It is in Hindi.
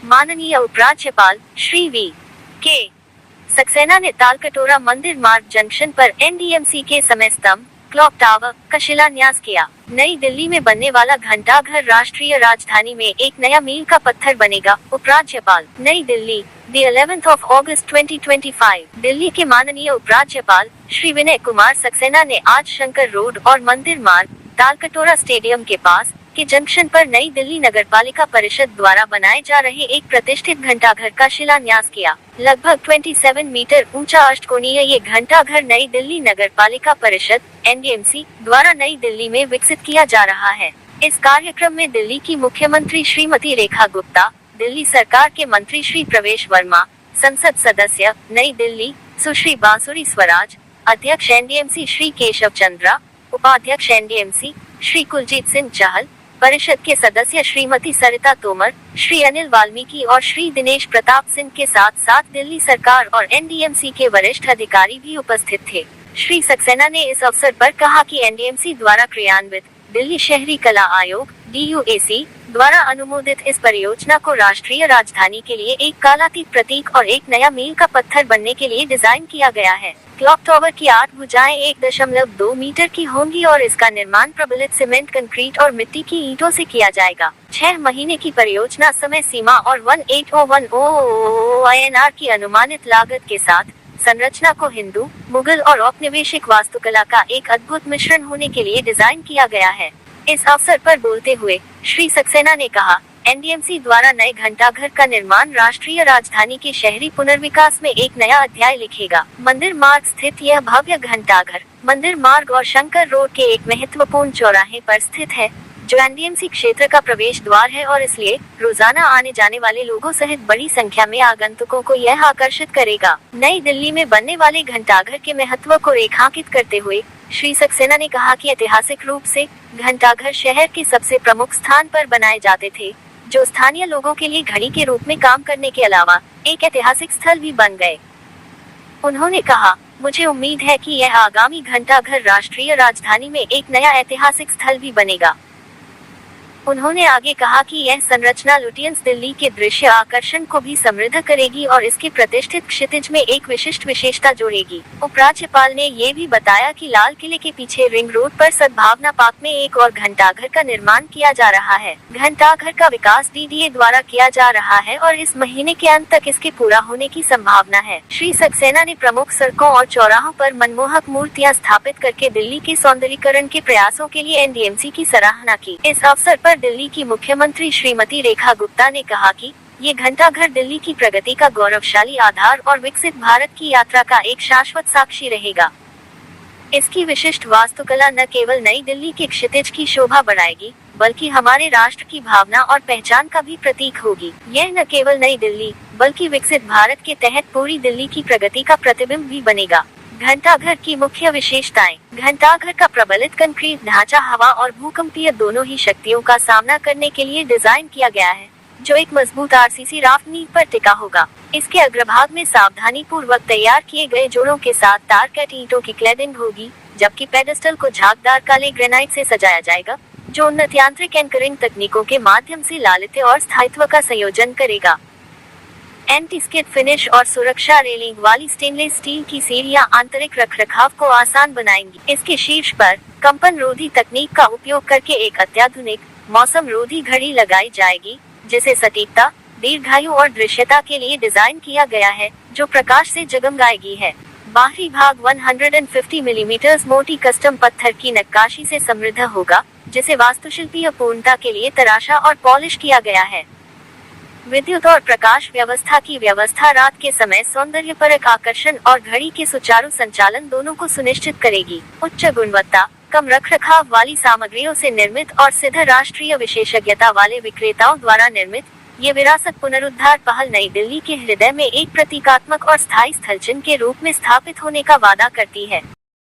माननीय उपराज्यपाल श्री वी के सक्सेना ने तालकटोरा मंदिर मार्ग जंक्शन पर एनडीएमसी के समय स्तंभ क्लॉक टावर का शिलान्यास किया। नई दिल्ली में बनने वाला घंटाघर राष्ट्रीय राजधानी में एक नया मील का पत्थर बनेगा। उपराज्यपाल नई Delhi The 11th of August 2025। Delhi के माननीय उपराज्यपाल श्री विनय कुमार सक्सेना ने आज शंकर रोड और मंदिर मार्ग तालकटोरा स्टेडियम के पास के जंक्शन पर नई दिल्ली नगरपालिका परिषद द्वारा बनाए जा रहे एक प्रतिष्ठित घंटाघर का शिलान्यास किया। लगभग 27 मीटर ऊंचा अष्टकोणीय ये घंटाघर नई दिल्ली नगरपालिका परिषद एनडीएमसी द्वारा नई दिल्ली में विकसित किया जा रहा है। इस कार्यक्रम में दिल्ली की मुख्यमंत्री श्रीमती रेखा गुप्ता, दिल्ली सरकार के मंत्री श्री प्रवेश वर्मा, संसद सदस्य नई दिल्ली सुश्री बांसुरी स्वराज, अध्यक्ष एनडीएमसी श्री केशव चंद्रा, उपाध्यक्ष एनडीएमसी श्री कुलजीत सिंह चहल, परिषद के सदस्य श्रीमती सरिता तोमर, श्री अनिल वाल्मीकि और श्री दिनेश प्रताप सिंह के साथ साथ दिल्ली सरकार और एनडीएमसी के वरिष्ठ अधिकारी भी उपस्थित थे। श्री सक्सेना ने इस अवसर पर कहा कि एनडीएमसी द्वारा क्रियान्वित दिल्ली शहरी कला आयोग DUAC द्वारा अनुमोदित इस परियोजना को राष्ट्रीय राजधानी के लिए एक कालातीत प्रतीक और एक नया मील का पत्थर बनने के लिए डिजाइन किया गया है। क्लॉक टावर की 8 भुजाएं 1.2 मीटर की होंगी और इसका निर्माण प्रबलित सीमेंट, कंक्रीट और मिट्टी की ईंटों से किया जाएगा। 6 महीने की परियोजना समय सीमा और 1810 INR की अनुमानित लागत के साथ संरचना को हिंदू, मुगल और औपनिवेशिक वास्तुकला का एक अद्भुत मिश्रण होने के लिए डिजाइन किया गया है। इस अवसर पर बोलते हुए श्री सक्सेना ने कहा, एनडीएमसी द्वारा नए घंटाघर का निर्माण राष्ट्रीय राजधानी के शहरी पुनर्विकास में एक नया अध्याय लिखेगा। मंदिर मार्ग स्थित यह भव्य घंटाघर मंदिर मार्ग और शंकर रोड के एक महत्वपूर्ण चौराहे पर स्थित है, जो एनडीएमसी क्षेत्र का प्रवेश द्वार है और इसलिए रोजाना आने जाने वाले लोगों सहित बड़ी संख्या में आगंतुकों को यह आकर्षित करेगा। नई दिल्ली में बनने वाले घंटाघर के महत्व को रेखांकित करते हुए श्री सक्सेना ने कहा कि ऐतिहासिक रूप से घंटाघर शहर के सबसे प्रमुख स्थान पर बनाए जाते थे, जो स्थानीय लोगों के लिए घड़ी के रूप में काम करने के अलावा एक ऐतिहासिक स्थल भी बन गए। उन्होंने कहा, मुझे उम्मीद है कि यह आगामी घंटाघर राष्ट्रीय राजधानी में एक नया ऐतिहासिक स्थल भी बनेगा। उन्होंने आगे कहा कि यह संरचना लुटियंस दिल्ली के दृश्य आकर्षण को भी समृद्ध करेगी और इसके प्रतिष्ठित क्षितिज में एक विशिष्ट विशेषता जोड़ेगी। उपराज्यपाल ने ये भी बताया कि लाल किले के पीछे रिंग रोड पर सद्भावना पार्क में एक और घंटाघर का निर्माण किया जा रहा है। घंटाघर का विकास DDA द्वारा किया जा रहा है और इस महीने के अंत तक इसके पूरा होने की संभावना है। श्री सक्सेना ने प्रमुख सड़कों और चौराहों पर मनमोहक मूर्तियां स्थापित करके दिल्ली के सौंदर्यीकरण के प्रयासों के लिए एनडीएमसी की सराहना की। इस अवसर पर दिल्ली की मुख्यमंत्री श्रीमती रेखा गुप्ता ने कहा कि ये घंटाघर दिल्ली की प्रगति का गौरवशाली आधार और विकसित भारत की यात्रा का एक शाश्वत साक्षी रहेगा। इसकी विशिष्ट वास्तुकला न केवल नई दिल्ली के क्षितिज की शोभा बढ़ाएगी, बल्कि हमारे राष्ट्र की भावना और पहचान का भी प्रतीक होगी। यह न केवल नई दिल्ली बल्कि विकसित भारत के तहत पूरी दिल्ली की प्रगति का प्रतिबिंब भी बनेगा। घंटाघर की मुख्य विशेषताएं। घंटाघर का प्रबलित कंक्रीट ढांचा हवा और भूकंपीय दोनों ही शक्तियों का सामना करने के लिए डिजाइन किया गया है, जो एक मजबूत RCC राफ्ट नींव पर टिका होगा। इसके अग्रभाग में सावधानी पूर्वक तैयार किए गए जोड़ों के साथ तार कट ईंटों की क्लैडिंग होगी, जबकि पेडेस्टल को झागदार काले ग्रेनाइट से सजाया जाएगा, जो उन्नत यांत्रिक एंकरिंग तकनीकों के माध्यम से लालित्य और स्थायित्व का संयोजन करेगा। एंटी स्किड फिनिश और सुरक्षा रेलिंग वाली स्टेनलेस स्टील की सीढ़ियां आंतरिक रखरखाव को आसान बनाएंगी। इसके शीर्ष पर कंपन रोधी तकनीक का उपयोग करके एक अत्याधुनिक मौसम रोधी घड़ी लगाई जाएगी, जिसे सटीकता, दीर्घायु और दृश्यता के लिए डिजाइन किया गया है, जो प्रकाश से जगमगाएगी है। बाहरी भाग 150 मिलीमीटर मोटी कस्टम पत्थर की नक्काशी से समृद्ध होगा, जिसे वास्तुशिल्पीय पूर्णता के लिए तराशा और पॉलिश किया गया है। विद्युत और प्रकाश व्यवस्था की व्यवस्था रात के समय सौंदर्यपरक आकर्षण और घड़ी के सुचारू संचालन दोनों को सुनिश्चित करेगी। उच्च गुणवत्ता, कम रखरखाव वाली सामग्रियों से निर्मित और सिद्ध राष्ट्रीय विशेषज्ञता वाले विक्रेताओं द्वारा निर्मित ये विरासत पुनरुद्धार पहल नई दिल्ली के हृदय में एक प्रतीकात्मक और स्थायी स्थलचिन्ह के रूप में स्थापित होने का वादा करती है।